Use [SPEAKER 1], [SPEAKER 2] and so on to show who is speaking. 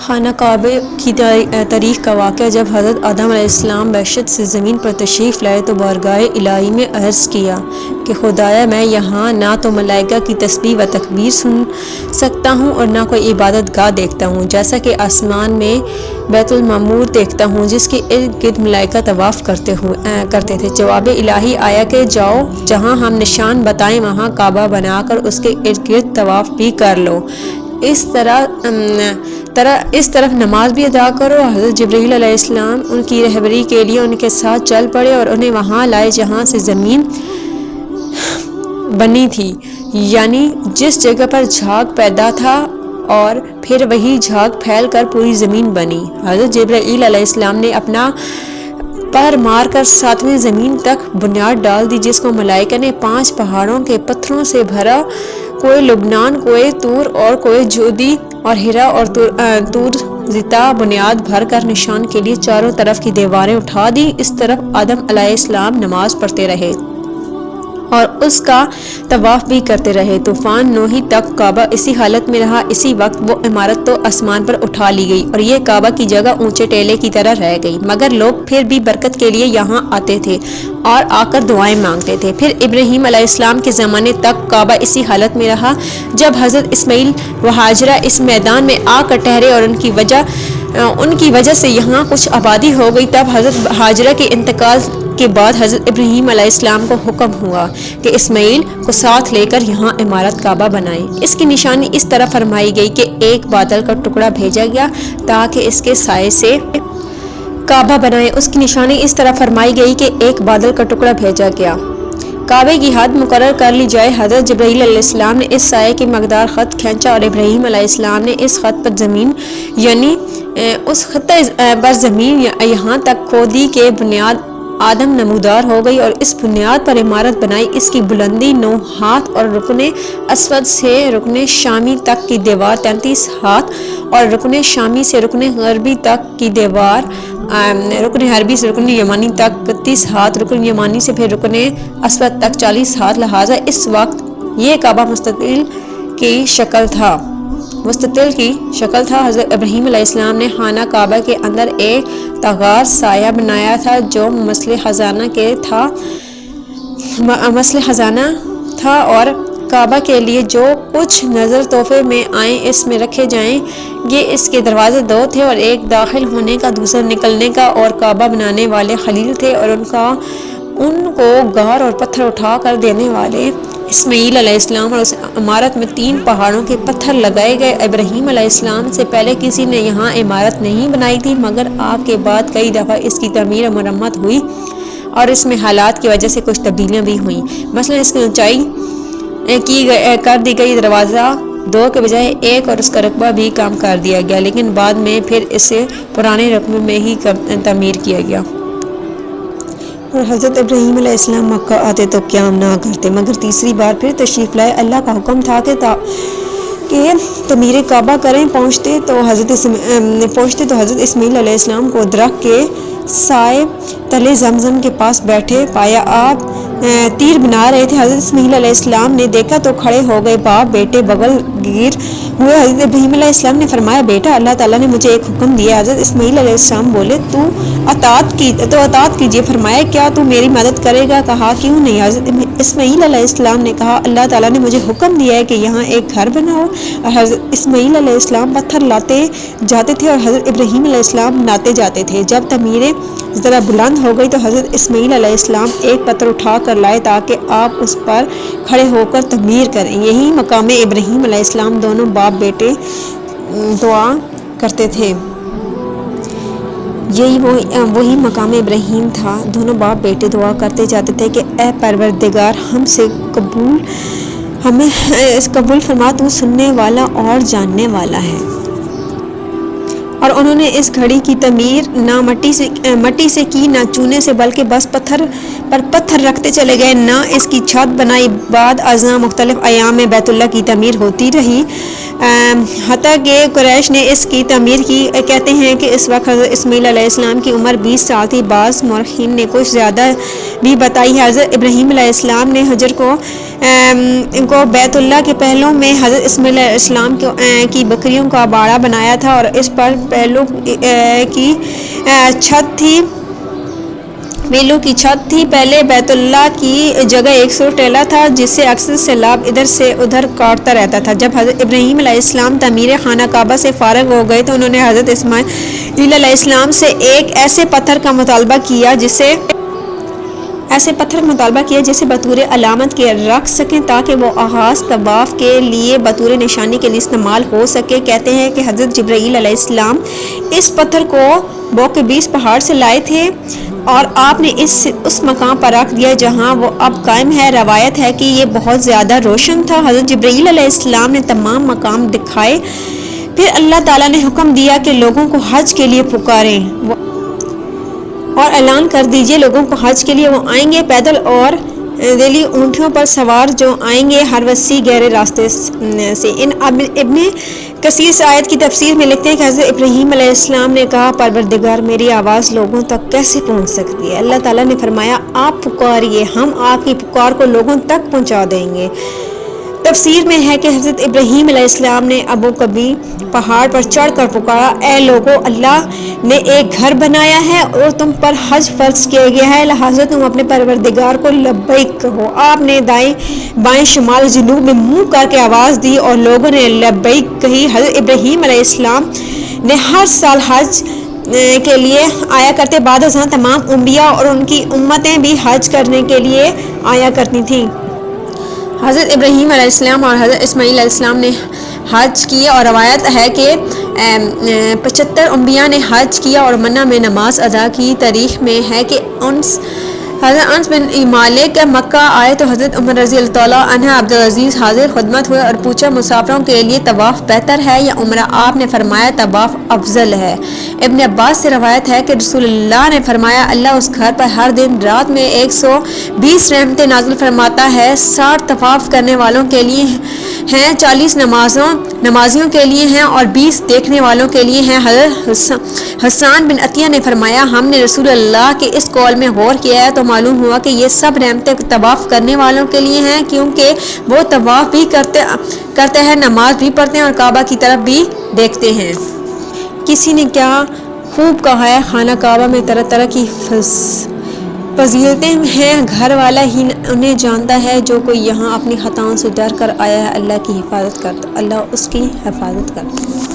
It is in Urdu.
[SPEAKER 1] خانہ کعبہ کی تاریخ کا واقعہ: جب حضرت آدم علیہ السلام بحشت سے زمین پر تشریف لائے تو بارگاہ الہی میں عرض کیا کہ خدایا، میں یہاں نہ تو ملائکہ کی تسبیح و تکبیر سن سکتا ہوں اور نہ کوئی عبادت گاہ دیکھتا ہوں، جیسا کہ آسمان میں بیت المعمور دیکھتا ہوں جس کے ارد گرد ملائکہ طواف کرتے تھے۔ جواب الہی آیا کہ جاؤ، جہاں ہم نشان بتائیں وہاں کعبہ بنا کر اس کے ارد گرد طواف بھی کر لو، اس طرف نماز بھی ادا کرو۔ حضرت جبرائیل علیہ السلام ان کی رہبری کے لیے ان کے ساتھ چل پڑے اور انہیں وہاں لائے جہاں سے زمین بنی تھی، یعنی جس جگہ پر جھاگ پیدا تھا، اور پھر وہی جھاگ پھیل کر پوری زمین بنی۔ حضرت جبرائیل علیہ السلام نے اپنا پر مار کر 7ویں زمین تک بنیاد ڈال دی، جس کو ملائکہ نے 5 پہاڑوں کے پتھروں سے بھرا، کوہ لبنان، کوہ طور اور کوہ جودی اور ہرا اور طور زیتا بنیاد بھر کر نشان کے لیے چاروں طرف کی دیواریں اٹھا دی۔ اس طرف آدم علیہ السلام نماز پڑھتے رہے اور اس کا طواف بھی کرتے رہے۔ طوفان نوح تک کعبہ اسی حالت میں رہا۔ اسی وقت وہ عمارت تو آسمان پر اٹھا لی گئی اور یہ کعبہ کی جگہ اونچے ٹیلے کی طرح رہ گئی، مگر لوگ پھر بھی برکت کے لیے یہاں آتے تھے اور آ کر دعائیں مانگتے تھے۔ پھر ابراہیم علیہ السلام کے زمانے تک کعبہ اسی حالت میں رہا۔ جب حضرت اسماعیل و ہاجرہ اس میدان میں آ کر ٹھہرے اور ان کی وجہ سے یہاں کچھ آبادی ہو گئی، تب حضرت ہاجرہ کے انتقال کے بعد حضرت ابراہیم علیہ السلام کو حکم ہوا کہ اسماعیل کو ساتھ لے کر یہاں عمارت کعبہ بنائیں۔ اس کی نشانی اس طرح فرمائی گئی کہ ایک بادل کا ٹکڑا بھیجا گیا تاکہ اس کے سائے سے کعبہ بنائیں۔ اس کی نشانی اس طرح فرمائی گئی کہ ایک بادل کا ٹکڑا بھیجا گیا کعبے کی حد مقرر کر لی جائے۔ حضرت جبرائیل علیہ السلام نے اس سائے کی مقدار خط کھینچا اور ابراہیم علیہ السلام نے اس خط پر زمین، یعنی اس خطہ پر زمین یہاں تک کھودی کہ بنیاد آدم نمودار ہو گئی اور اس بنیاد پر عمارت بنائی۔ اس کی بلندی 9 ہاتھ اور رکن اسود سے رکن شامی تک کی دیوار 33 ہاتھ اور رکن شامی سے رکن غربی تک کی دیوار، رکن غربی سے رکن یمانی تک 31 ہاتھ، رکن یمانی سے پھر رکن اسود تک 40 ہاتھ، لہذا اس وقت یہ کعبہ مستطیل کی شکل تھا۔ حضرت ابراہیم علیہ السلام نے خانہ کعبہ کے اندر ایک تاغار سایہ بنایا تھا جو مثل خزانہ تھا اور کعبہ کے لیے جو کچھ نظر تحفے میں آئے اس میں رکھے جائیں گے۔ اس کے دروازے 2 تھے اور ایک داخل ہونے کا دوسرا نکلنے کا، اور کعبہ بنانے والے خلیل تھے اور ان کو گار اور پتھر اٹھا کر دینے والے اسماعیل علیہ السلام، اور اس عمارت میں 3 پہاڑوں کے پتھر لگائے گئے۔ ابراہیم علیہ السلام سے پہلے کسی نے یہاں عمارت نہیں بنائی تھی، مگر آپ کے بعد کئی دفعہ اس کی تعمیر و مرمت ہوئی اور اس میں حالات کی وجہ سے کچھ تبدیلیاں بھی ہوئیں۔ مثلا اس کی اونچائی کر دی گئی، دروازہ 2 کے بجائے 1 اور اس کا رقبہ بھی کم کر دیا گیا، لیکن بعد میں پھر اسے پرانے رقبے میں ہی تعمیر کیا گیا۔ اور حضرت ابراہیم علیہ السلام مکہ آتے تو قیام نہ کرتے، مگر تیسری بار پھر تشریف لائے۔ اللہ کا حکم تھا کہ تعمیر کعبہ کریں۔ پہنچتے تو حضرت اسماعیل علیہ السلام کو درخت کے سائے تلے زمزم کے پاس بیٹھے پایا۔ آپ تیر بنا رہے تھے۔ حضرت اسماعیل علیہ السلام نے دیکھا تو کھڑے ہو گئے، باپ بیٹے بغل گیر ہوئے۔ حضرت ابراہیم علیہ السلام نے فرمایا، بیٹا، اللہ تعالیٰ نے مجھے ایک حکم دیا۔ حضرت اسماعیل علیہ السلام بولے، تو اطاعت کیجیے۔ فرمایا، کیا تو میری مدد کرے گا؟ کہا، کیوں نہیں۔ حضرت اسماعیل علیہ السلام نے کہا، اللہ تعالیٰ نے مجھے حکم دیا ہے کہ یہاں ایک گھر بناؤ۔ اور حضرت اسماعیل علیہ السلام پتھر لاتے جاتے تھے اور حضرت ابراہیم علیہ السلام لاتے جاتے تھے۔ جب تعمیر ذرا بلند ہو گئی تو حضرت اسماعیل علیہ السلام ایک پتھر اٹھا کر لائے تاکہ آپ اس پر کھڑے ہو کر تعمیر کریں۔ یہی مقام ابراہیم علیہ السلام، دونوں باپ بیٹے دعا کرتے تھے۔ یہی وہی مقام ابراہیم تھا، دونوں باپ بیٹے دعا کرتے جاتے تھے کہ اے پروردگار، ہمیں قبول فرما، تو سننے والا اور جاننے والا ہے۔ اور انہوں نے اس گھڑی کی تعمیر نہ مٹی سے کی، نہ چونے سے، بلکہ بس پتھر پر پتھر رکھتے چلے گئے، نہ اس کی چھت بنائی۔ بعد ازاں مختلف ایام میں بیت اللہ کی تعمیر ہوتی رہی، حتیٰ کہ قریش نے اس کی تعمیر کی۔ کہتے ہیں کہ اس وقت حضرت اسماعیل علیہ السلام کی عمر 20 سال تھی۔ بعض مورخین نے کچھ زیادہ بھی بتائی ہے۔ حضرت ابراہیم علیہ السلام نے حجر کو بیت اللہ کے پہلو میں حضرت اسماعیل علیہ السلام کی بکریوں کا باڑہ بنایا تھا، اور اس پر پہلو کی چھت تھی۔ پہلے بیت اللہ کی جگہ ایک سر ٹیلا تھا جس سے اکثر سیلاب ادھر سے ادھر کاٹتا رہتا تھا۔ جب حضرت ابراہیم علیہ السلام تعمیر خانہ کعبہ سے فارغ ہو گئے تو انہوں نے حضرت اسماعیل علیہ السلام سے ایک ایسے پتھر کا مطالبہ کیا جسے بطور علامت کے رکھ سکیں تاکہ وہ آغاز طواف کے لیے بطور نشانی کے لیے استعمال ہو سکے۔ کہتے ہیں کہ حضرت جبرائیل علیہ السلام اس پتھر کو بوقبیس پہاڑ سے لائے تھے اور آپ نے اس مقام پر رکھ دیا جہاں وہ اب قائم ہے۔ روایت ہے کہ یہ بہت زیادہ روشن تھا۔ حضرت جبرائیل علیہ السلام نے تمام مقام دکھائے، پھر اللہ تعالیٰ نے حکم دیا کہ لوگوں کو حج کے لیے پکاریں اور اعلان کر دیجئے لوگوں کو حج کے لیے وہ آئیں گے پیدل اور ذیلی اونٹیوں پر سوار، جو آئیں گے ہر وسیع گہرے راستے سے۔ ابن کثیر اس آیت کی تفسیر میں لکھتے ہیں کہ حضرت ابراہیم علیہ السلام نے کہا، پروردگار میری آواز لوگوں تک کیسے پہنچ سکتی ہے؟ اللہ تعالیٰ نے فرمایا، آپ پکاریے، ہم آپ کی پکار کو لوگوں تک پہنچا دیں گے۔ تفسیر میں ہے کہ حضرت ابراہیم علیہ السلام نے ابو کبیر پہاڑ پر چڑھ کر پکارا، اے لوگو، اللہ نے ایک گھر بنایا ہے اور تم پر حج فرض کیا گیا ہے، لہٰذا تم اپنے پروردگار کو لبیک کہو۔ آپ نے دائیں بائیں شمال جنوب میں منہ کر کے آواز دی اور لوگوں نے لبیک کہی۔ حضرت ابراہیم علیہ السلام نے ہر سال حج کے لیے آیا کرتے، بعد ازاں تمام انبیاء اور ان کی امتیں بھی حج کرنے کے لیے آیا کرتی تھیں۔ حضرت ابراہیم علیہ السلام اور حضرت اسماعیل علیہ السلام نے حج کیے، اور روایت ہے کہ 75 انبیاء نے حج کیا اور منہ میں نماز ادا کی۔ تاریخ میں ہے کہ حضرت انس بن مالک مکہ آئے تو حضرت عمر رضی اللہ تعالیٰ عنہ عبدالعزیز حاضر خدمت ہوئے اور پوچھا، مسافروں کے لیے طواف بہتر ہے یا عمرہ؟ آپ نے فرمایا، طواف افضل ہے۔ ابن عباس سے روایت ہے کہ رسول اللہ نے فرمایا، اللہ اس گھر پر ہر دن رات میں 120 رحمتیں نازل فرماتا ہے، 60 طواف کرنے والوں کے لیے ہیں، 40 نمازیوں کے لیے ہیں اور 20 دیکھنے والوں کے لیے ہیں۔ حضرت حسان بن عطیہ نے فرمایا، ہم نے رسول اللہ کے اس قول میں غور کیا ہے تو معلوم ہوا کہ یہ سب رحمتیں طواف کرنے والوں کے لیے ہیں، کیونکہ وہ طواف بھی کرتے ہیں، نماز بھی پڑھتے ہیں اور کعبہ کی طرف بھی دیکھتے ہیں۔ کسی نے کیا خوب کہا ہے، خانہ کعبہ میں طرح طرح کی فضیلتیں ہیں، گھر والا ہی انہیں جانتا ہے۔ جو کوئی یہاں اپنی خطاؤں سے ڈر کر آیا ہے، اللہ کی حفاظت کرتا، اللہ اس کی حفاظت کرتا ہے۔